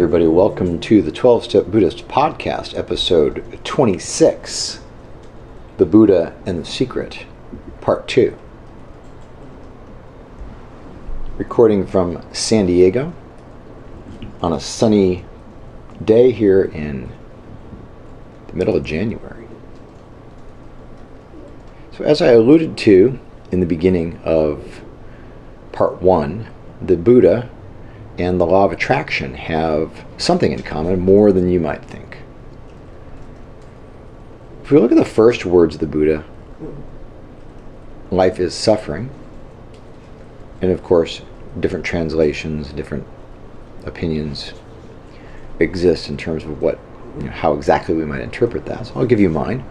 everybody. Welcome to the 12-Step Buddhist Podcast, episode 26, The Buddha and the Secret, Part 2. Recording from San Diego on a sunny day here in the middle of January. So as I alluded to in the beginning of Part 1, the Buddha and the law of attraction have something in common more than you might think. If we look at the first words of the Buddha, life is suffering, and of course different translations, different opinions exist in terms of what, how exactly we might interpret that. So I'll give you mine.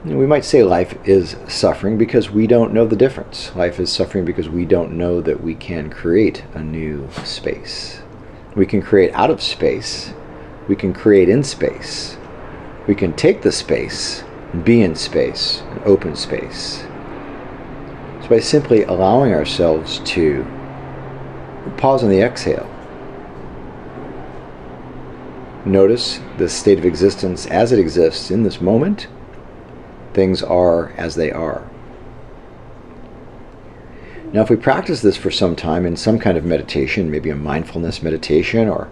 We might say life is suffering because we don't know the difference. Life is suffering because we don't know that we can create a new space. We can create out of space. We can create in space. We can take the space and be in space, an open space. So by simply allowing ourselves to pause on the exhale, notice the state of existence as it exists in this moment. Things are as they are. Now, if we practice this for some time in some kind of meditation, maybe a mindfulness meditation or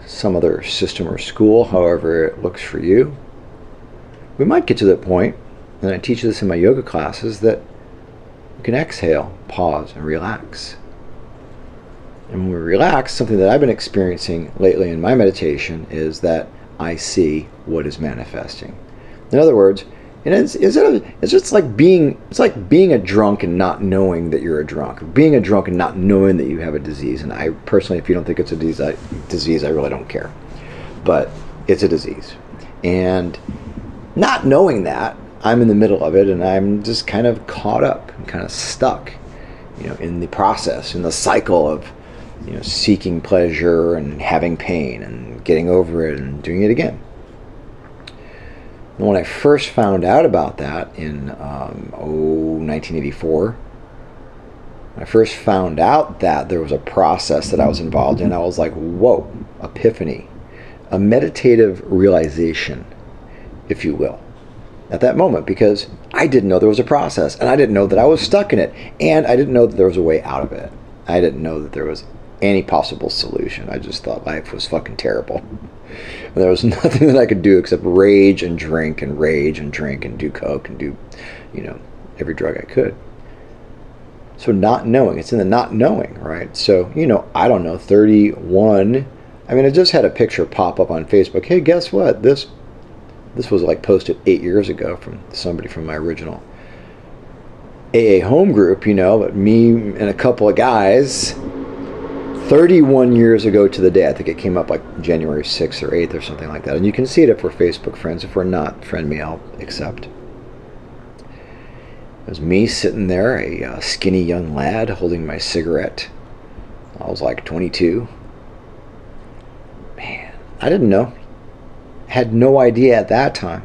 some other system or school, however it looks for you, we might get to that point, and I teach this in my yoga classes, that you can exhale, pause, and relax. And when we relax, something that I've been experiencing lately in my meditation is that I see what is manifesting. In other words, it's just like being a drunk and not knowing that you're a drunk. Being a drunk and not knowing that you have a disease. And I personally, if you don't think it's a disease, I really don't care. But it's a disease. And not knowing that, I'm in the middle of it and I'm just kind of caught up and kind of stuck, in the process, in the cycle of, seeking pleasure and having pain and getting over it and doing it again. When I first found out about that in 1984, when I first found out that there was a process that I was involved in, I was like, whoa, epiphany, a meditative realization, if you will, at that moment, because I didn't know there was a process, and I didn't know that I was stuck in it, and I didn't know that there was a way out of it. I didn't know that there was any possible solution. I just thought life was fucking terrible. And there was nothing that I could do except rage and drink and do coke and do, every drug I could. So not knowing, it's in the not knowing, right? So, I don't know, 31. I mean, I just had a picture pop up on Facebook. Hey, guess what? This was like posted 8 years ago from somebody from my original AA home group, but me and a couple of guys, 31 years ago to the day. I think it came up like January 6th or 8th or something like that. And you can see it if we're Facebook friends. If we're not, friend me, I'll accept. It was me sitting there, a skinny young lad holding my cigarette. I was like 22. Man, I didn't know. Had no idea at that time.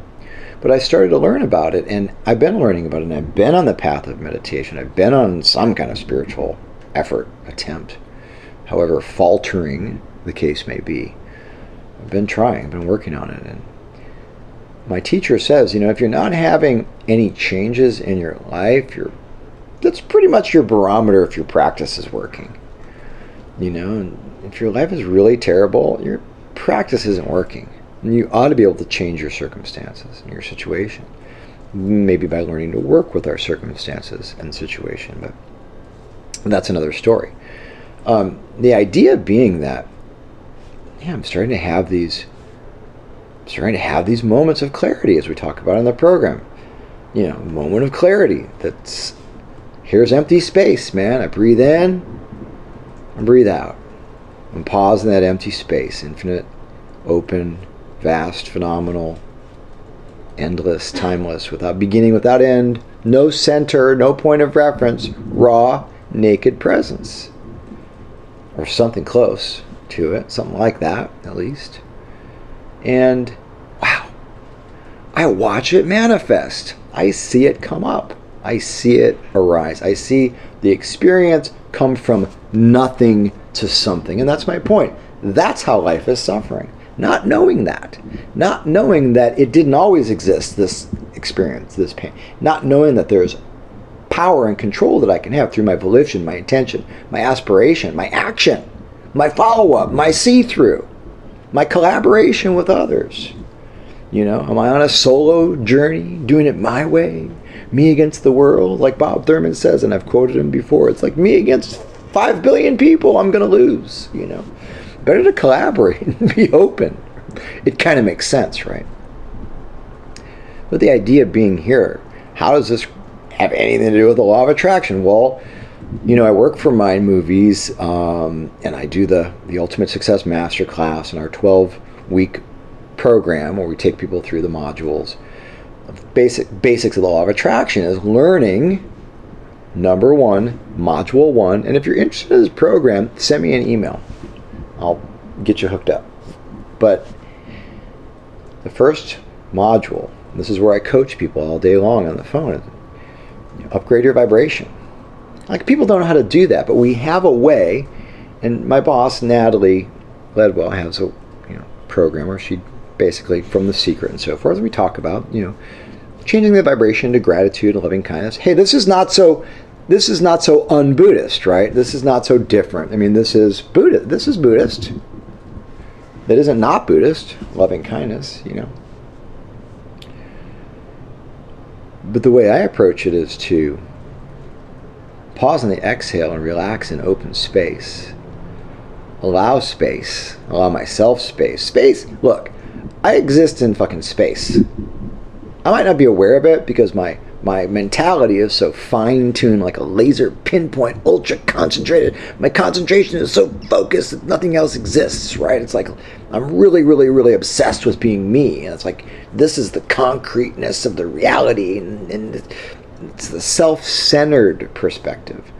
But I started to learn about it, and I've been learning about it, and I've been on the path of meditation. I've been on some kind of spiritual attempt. However faltering the case may be. I've been trying, I've been working on it. And my teacher says, if you're not having any changes in your life, that's pretty much your barometer if your practice is working. And if your life is really terrible, your practice isn't working. And you ought to be able to change your circumstances and your situation. Maybe by learning to work with our circumstances and situation, but that's another story. The idea being that, I'm starting to have these moments of clarity, as we talk about in the program. Moment of clarity. Here's empty space, man. I breathe in, I breathe out. And pause in that empty space, infinite, open, vast, phenomenal, endless, timeless, without beginning, without end, no center, no point of reference, raw, naked presence. Or something close to it, something like that, at least. And, wow, I watch it manifest. I see it come up. I see it arise. I see the experience come from nothing to something. And that's my point. That's how life is suffering. Not knowing that. Not knowing that it didn't always exist, this experience, this pain. Not knowing that there's power and control that I can have through my volition, my intention, my aspiration, my action, my follow-up, my see-through, my collaboration with others. Am I on a solo journey, doing it my way? Me against the world, like Bob Thurman says, and I've quoted him before. It's like me against 5 billion people. I'm going to lose, Better to collaborate and be open. It kind of makes sense, right? But the idea of being here, how does this have anything to do with the law of attraction? Well, I work for Mind Movies, and I do the Ultimate Success Masterclass in our 12-week program where we take people through the modules. Basics of the law of attraction is learning, number one, module 1. And if you're interested in this program, send me an email. I'll get you hooked up. But the first module, this is where I coach people all day long on the phone, upgrade your vibration. Like, people don't know how to do that, but we have a way. And my boss, Natalie Ledwell, has a program where she basically, from The Secret and so forth, we talk about changing the vibration to gratitude and loving kindness. Hey, this is not so un-Buddhist, right? This is not so different. I mean, this is Buddhist. This is Buddhist. That isn't not Buddhist, loving kindness, But the way I approach it is to pause on the exhale and relax in open space. Allow space. Allow myself space. Space, look, I exist in fucking space. I might not be aware of it because my mentality is so fine-tuned, like a laser pinpoint, ultra concentrated. My concentration is so focused that nothing else exists, right? It's like I'm really, really, really obsessed with being me. And it's like, this is the concreteness of the reality, and it's the self-centered perspective.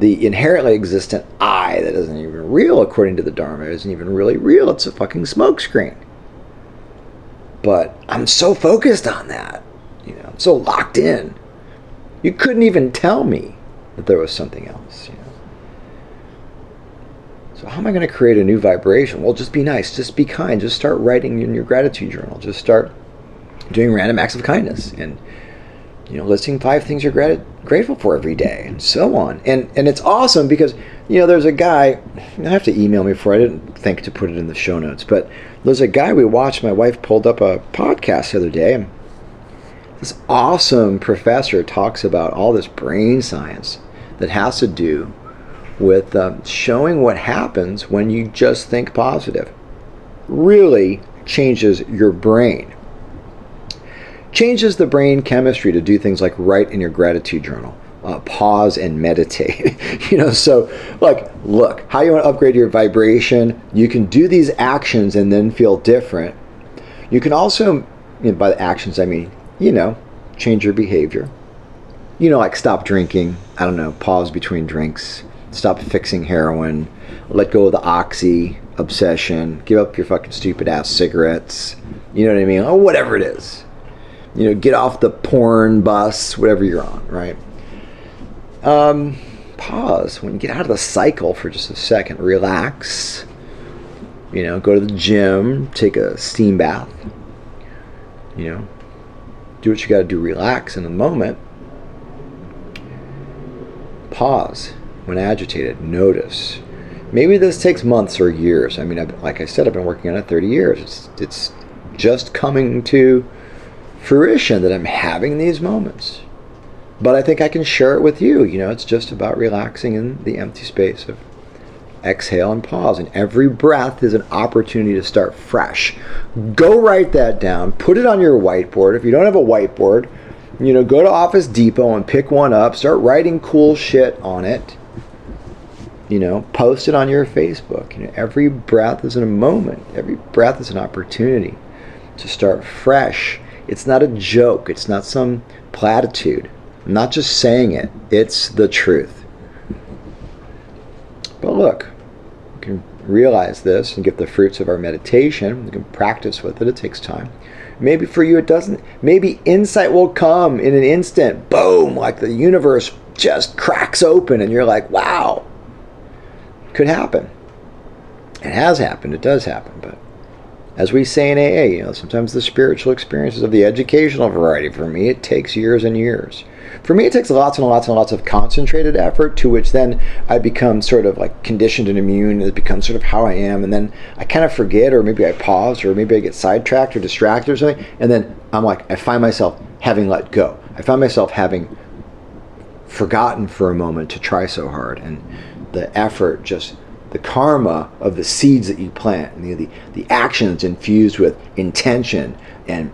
The inherently existent I that isn't even real, according to the Dharma, isn't even really real. It's a fucking smokescreen. But I'm so focused on that. I'm so locked in. You couldn't even tell me that there was something else. So how am I going to create a new vibration? Well, just be nice. Just be kind. Just start writing in your gratitude journal. Just start doing random acts of kindness. And listing 5 things you're grateful for every day, and so on. And it's awesome because, there's a guy, I have to email me for, I didn't think to put it in the show notes, but there's a guy we watched, my wife pulled up a podcast the other day, and this awesome professor talks about all this brain science that has to do with showing what happens when you just think positive. Really changes your brain. Changes the brain chemistry to do things like write in your gratitude journal, pause and meditate. So look, how you want to upgrade your vibration. You can do these actions and then feel different. You can also, by the actions I mean, change your behavior. Like stop drinking, pause between drinks, stop fixing heroin, let go of the oxy obsession, give up your fucking stupid ass cigarettes, you know what I mean? Or whatever it is. Get off the porn bus, whatever you're on, right? Pause. When you get out of the cycle for just a second, relax. Go to the gym, take a steam bath. Do what you got to do, relax in the moment. Pause. When agitated, notice. Maybe this takes months or years. I mean, like I said, I've been working on it 30 years. It's just coming to fruition that I'm having these moments. But I think I can share it with you. It's just about relaxing in the empty space of exhale and pause. And every breath is an opportunity to start fresh. Go write that down. Put it on your whiteboard. If you don't have a whiteboard, go to Office Depot and pick one up. Start writing cool shit on it. Post it on your Facebook. Every breath is a moment. Every breath is an opportunity to start fresh. It's not a joke. It's not some platitude. I'm not just saying it. It's the truth. But look, we can realize this and get the fruits of our meditation. We can practice with it. It takes time. Maybe for you it doesn't. Maybe insight will come in an instant. Boom! Like the universe just cracks open and you're like, wow. Could happen. It has happened. It does happen. But as we say in AA, sometimes the spiritual experiences of the educational variety, for me, it takes years and years. For me, it takes lots and lots and lots of concentrated effort, to which then I become sort of like conditioned and immune. It becomes sort of how I am. And then I kind of forget, or maybe I pause, or maybe I get sidetracked or distracted or something. And then I find myself having let go. I find myself having forgotten for a moment to try so hard. And the effort, just the karma of the seeds that you plant, and the actions infused with intention and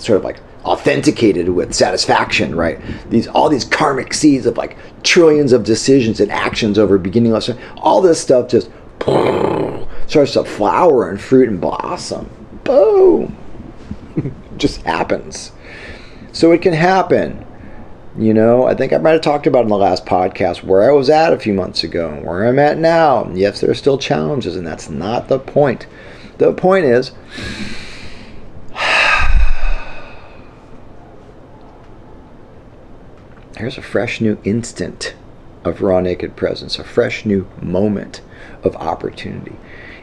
sort of like authenticated with satisfaction, right? All these karmic seeds of like trillions of decisions and actions over beginningless, all this stuff just starts to flower and fruit and blossom. Boom. Just happens. So it can happen. I think I might have talked about in the last podcast where I was at a few months ago and where I'm at now. And yes, there are still challenges, and that's not the point. The point is, here's a fresh new instant of raw naked presence, a fresh new moment of opportunity.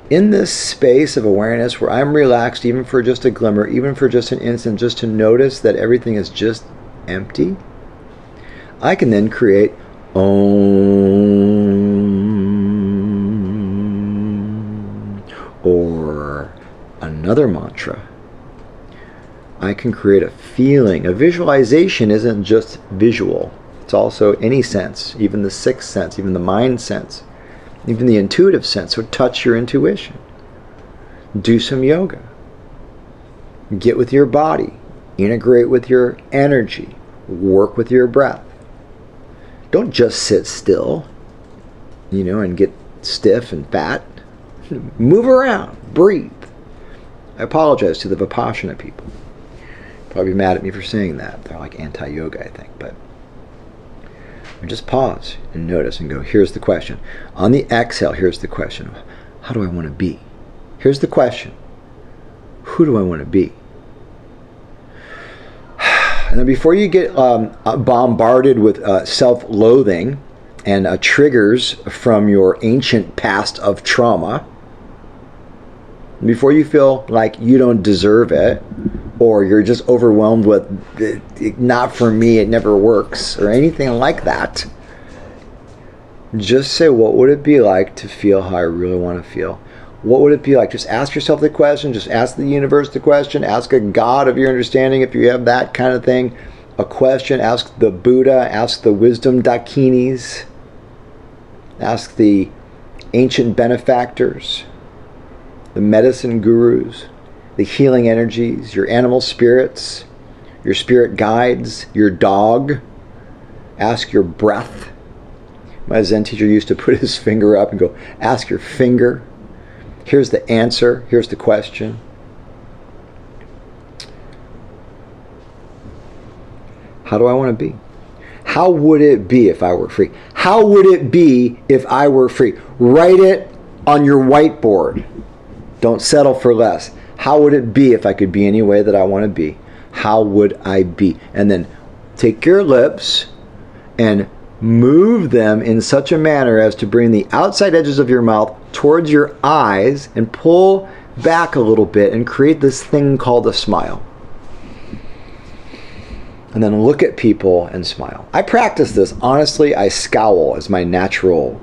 In this space of awareness where I'm relaxed, even for just a glimmer, even for just an instant, just to notice that everything is just empty, I can then create Om or another mantra. I can create a feeling. A visualization isn't just visual. It's also any sense, even the sixth sense, even the mind sense, even the intuitive sense. So touch your intuition. Do some yoga. Get with your body. Integrate with your energy. Work with your breath. Don't just sit still, and get stiff and fat. Move around. Breathe. I apologize to the Vipassana people. Probably mad at me for saying that. They're like anti-yoga, I think. But just pause and notice and go, here's the question. On the exhale, here's the question. How do I want to be? Here's the question. Who do I want to be? And then before you get bombarded with self-loathing and triggers from your ancient past of trauma, before you feel like you don't deserve it, or you're just overwhelmed with, not for me, it never works, or anything like that, just say, what would it be like to feel how I really want to feel? What would it be like? Just ask yourself the question. Just ask the universe the question. Ask a God of your understanding, if you have that kind of thing, a question. Ask the Buddha. Ask the wisdom dakinis. Ask the ancient benefactors, the medicine gurus, the healing energies, your animal spirits, your spirit guides, your dog. Ask your breath. My Zen teacher used to put his finger up and go, ask your finger. Here's the answer. Here's the question. How do I want to be? How would it be if I were free? How would it be if I were free? Write it on your whiteboard. Don't settle for less. How would it be if I could be any way that I want to be? How would I be? And then take your lips and move them in such a manner as to bring the outside edges of your mouth towards your eyes and pull back a little bit and create this thing called a smile. And then look at people and smile. I practice this. Honestly, I scowl as my natural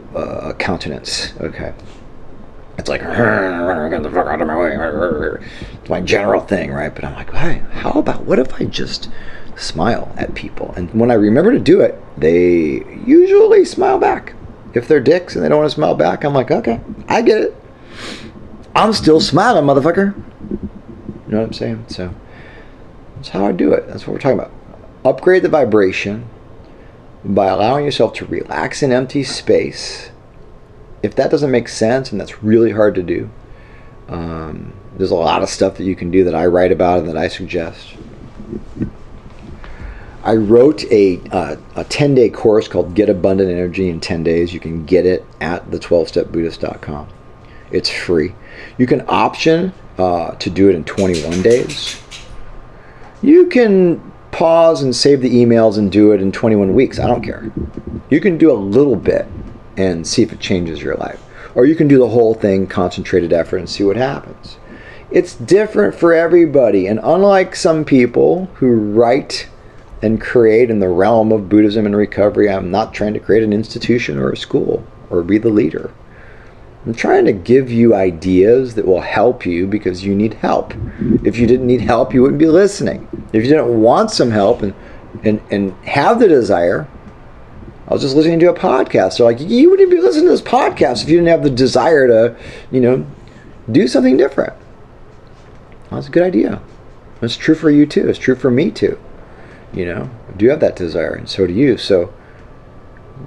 countenance. Okay. It's like, get the fuck out of my way. It's my general thing, right? But I'm like, hey, how about, what if I just smile at people? And when I remember to do it, they usually smile back. If they're dicks and they don't want to smile back, I'm like, okay, I get it. I'm still smiling, motherfucker. You know what I'm saying? So that's how I do it. That's what we're talking about. Upgrade the vibration by allowing yourself to relax in empty space. If that doesn't make sense, and that's really hard to do, there's a lot of stuff that you can do that I write about and that I suggest. I wrote a 10-day course called Get Abundant Energy in 10 Days. You can get it at the12stepbuddhist.com. It's free. You can option to do it in 21 days. You can pause and save the emails and do it in 21 weeks. I don't care. You can do a little bit and see if it changes your life. Or you can do the whole thing, concentrated effort, and see what happens. It's different for everybody. And unlike some people who write and create in the realm of Buddhism and recovery, I'm not trying to create an institution or a school or be the leader. I'm trying to give you ideas that will help you because you need help. If you didn't need help, you wouldn't be listening. If you didn't want some help and have the desire, I was just listening to a podcast. So like, you wouldn't be listening to this podcast if you didn't have the desire to, do something different. Well, that's a good idea. It's true for you too. It's true for me too. I do have that desire, and so do you. So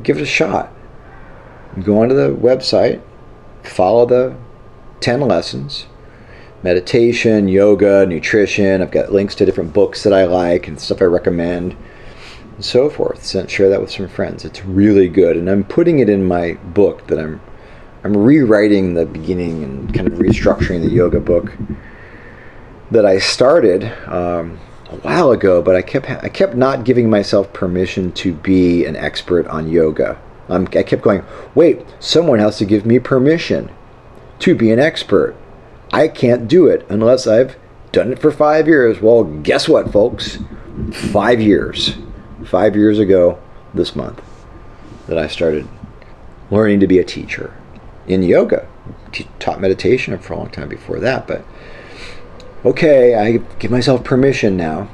give it a shot. Go onto the website, follow the 10 lessons, meditation, yoga, nutrition. I've got links to different books that I like and stuff I recommend, and so forth. So share that with some friends. It's really good, and I'm putting it in my book that I'm rewriting the beginning and kind of restructuring the yoga book that I started a while ago, but I kept not giving myself permission to be an expert on yoga. I kept going, wait, someone has to give me permission to be an expert. I can't do it unless I've done it for 5 years. Well, guess what, folks? 5 years. 5 years ago this month that I started learning to be a teacher in yoga. Taught meditation for a long time before that, but okay, I give myself permission now.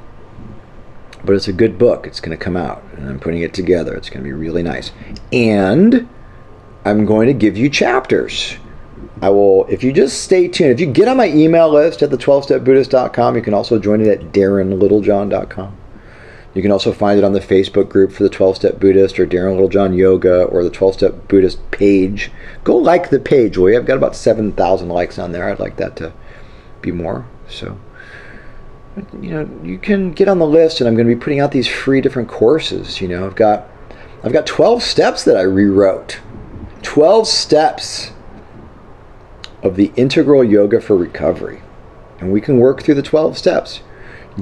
But it's a good book. It's going to come out, and I'm putting it together. It's going to be really nice. And I'm going to give you chapters. I will, if you just stay tuned, if you get on my email list at the12stepbuddhist.com, you can also join it at darrenlittlejohn.com. You can also find it on the Facebook group for the 12-Step Buddhist or Darren Littlejohn Yoga or the 12-Step Buddhist page. Go like the page, will you? I've got about 7,000 likes on there. I'd like that to be more. So, you can get on the list, and I'm going to be putting out these free different courses. I've got 12 steps that I rewrote. 12 steps of the integral yoga for recovery. And we can work through the 12 steps.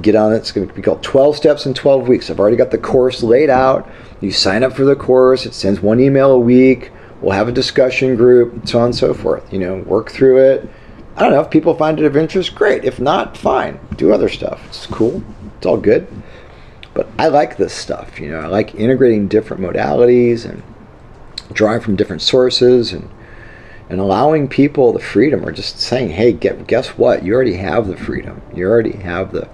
Get on it. It's going to be called 12 Steps in 12 Weeks. I've already got the course laid out. You sign up for the course. It sends 1 email a week. We'll have a discussion group, so on and so forth. Work through it. I don't know. If people find it of interest, great. If not, fine. Do other stuff. It's cool. It's all good. But I like this stuff. I like integrating different modalities and drawing from different sources and allowing people the freedom, or just saying, hey, guess what? You already have the freedom. You already have the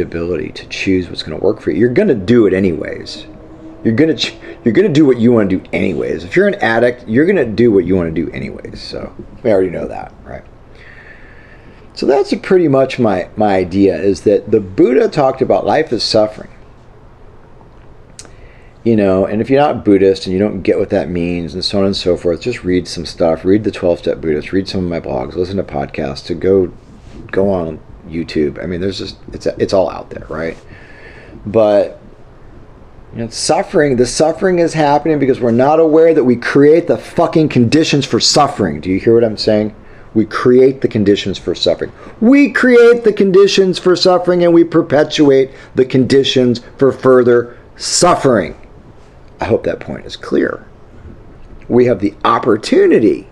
ability to choose what's going to work for you. You're going to do it anyways. You're going to do what you want to do anyways. If you're an addict, you're going to do what you want to do anyways. So we already know that, right? So that's pretty much my idea, is that the Buddha talked about life as suffering. And if you're not Buddhist and you don't get what that means and so on and so forth, just read some stuff. Read the 12-Step Buddhist. Read some of my blogs. Listen to podcasts. To go on YouTube. I mean, it's all out there, right? But suffering. The suffering is happening because we're not aware that we create the fucking conditions for suffering. Do you hear what I'm saying? We create the conditions for suffering. We create the conditions for suffering, and we perpetuate the conditions for further suffering. I hope that point is clear. We have the opportunity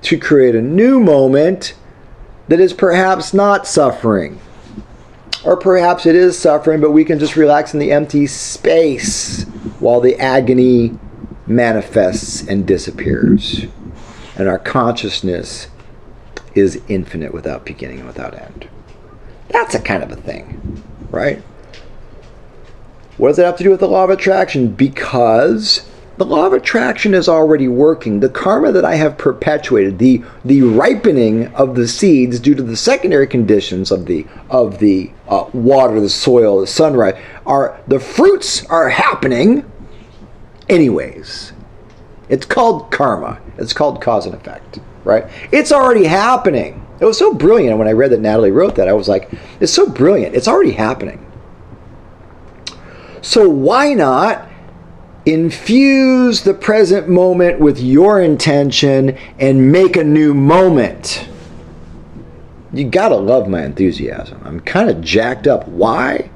to create a new moment that is perhaps not suffering. Or perhaps it is suffering, but we can just relax in the empty space while the agony manifests and disappears. And our consciousness is infinite without beginning and without end. That's a kind of a thing, right? What does it have to do with the law of attraction? Because the law of attraction is already working. The karma that I have perpetuated, the ripening of the seeds due to the secondary conditions of the water, the soil, the sunrise, the fruits are happening anyways. It's called karma. It's called cause and effect, right? It's already happening. It was so brilliant. When I read that Natalie wrote that, I was like, it's so brilliant. It's already happening. So why not infuse the present moment with your intention and make a new moment? You gotta love my enthusiasm. I'm kind of jacked up. Why?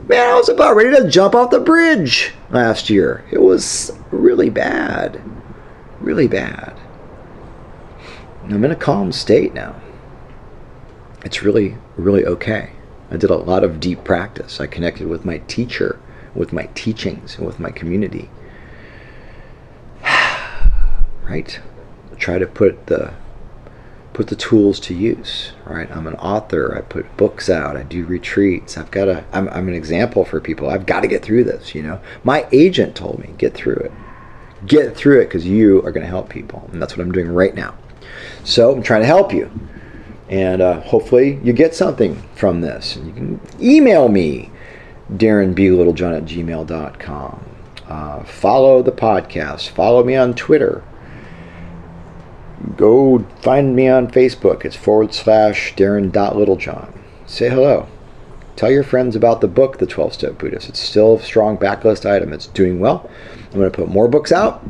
Man, I was about ready to jump off the bridge last year. It was really bad. Really bad. I'm in a calm state now. It's really, really okay. I did a lot of deep practice. I connected with my teacher, with my teachings, and with my community. Right? I try to put the tools to use. Right? I'm an author. I put books out. I do retreats. I'm an example for people. I've got to get through this. My agent told me, get through it. Get through it, because you are going to help people, and that's what I'm doing right now. So I'm trying to help you. And hopefully you get something from this. And you can email me, DarrenBLittlejohn@gmail.com. Follow the podcast. Follow me on Twitter. Go find me on Facebook. It's /Darren.Littlejohn. Say hello. Tell your friends about the book, The 12-Step Buddhist. It's still a strong backlist item. It's doing well. I'm going to put more books out.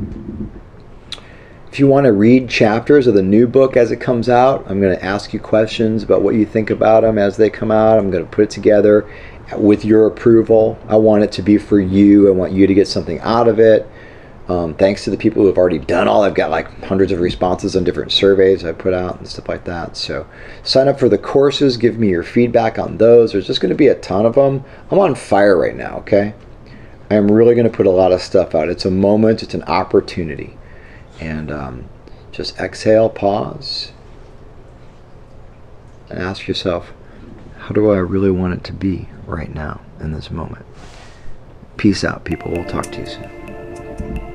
If you want to read chapters of the new book as it comes out, I'm going to ask you questions about what you think about them as they come out. I'm going to put it together with your approval. I want it to be for you. I want you to get something out of it. Thanks to the people who have already done all. I've got like hundreds of responses on different surveys I put out and stuff like that. So sign up for the courses. Give me your feedback on those. There's just going to be a ton of them. I'm on fire right now, okay? I am really going to put a lot of stuff out. It's a moment. It's an opportunity. And just exhale, pause, and ask yourself, how do I really want it to be right now in this moment? Peace out, people. We'll talk to you soon.